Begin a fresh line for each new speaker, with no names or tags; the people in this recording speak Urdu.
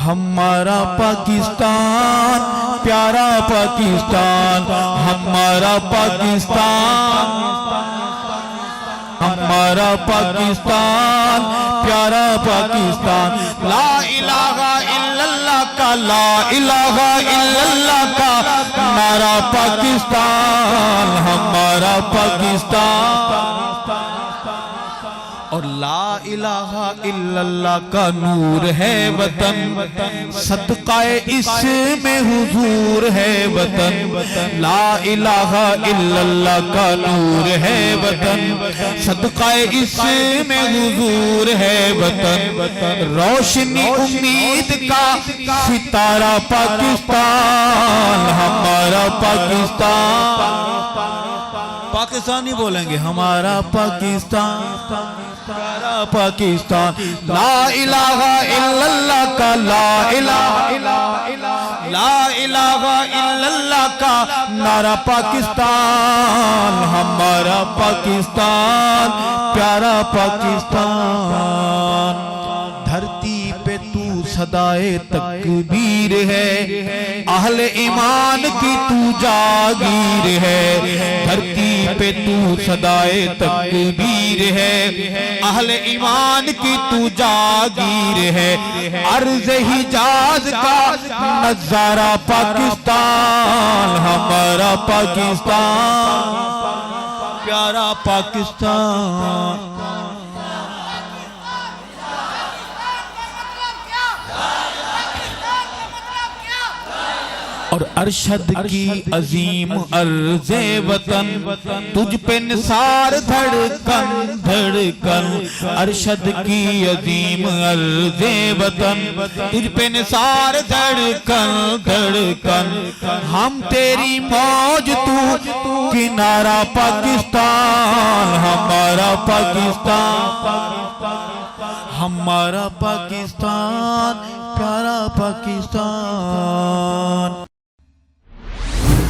ہمارا پاکستان پیارا پاکستان، ہمارا پاکستان، ہمارا پاکستان پیارا پاکستان، لا الہ الا اللہ کا، لا الہ الا اللہ کا نعرہ پاکستان، ہمارا پاکستان، اور لا الہ الا اللہ کا نور ہے وطن، صدقہ اس میں حضور ہے وطن، لا الہ الا اللہ کا نور ہے وطن، صدقہ اس میں حضور ہے وطن، روشنی امید کا ستارہ پاکستان، ہمارا پاکستان، پاکستانی بولیں گے، ہمارا پاکستان پیارا پاکستان، لا الہ الا اللہ کا، لا الہ الا اللہ کا نعرہ پاکستان، ہمارا پاکستان پیارا پاکستان، دھرتی پہ تو صدائے تکبیر ہے، اہل ایمان کی تو جاگیر ہے، دھرتی پہ تو صدائے تکبیر ہے، اہل ایمان کی تو جاگیر ہے، عرض حجاز کا نظارہ پاکستان، ہمارا پاکستان پیارا پاکستان، اور ارشد کی عظیم عرض وطن، تجھ پہ نثار دھڑکن دھڑکن، ارشد کی عظیم عرض وطن، تجھ پہ نثار دھڑکن دھڑکن، ہم تیری موج تو کنارہ پاکستان، ہمارا پاکستان، ہمارا پاکستان پیارا پاکستان۔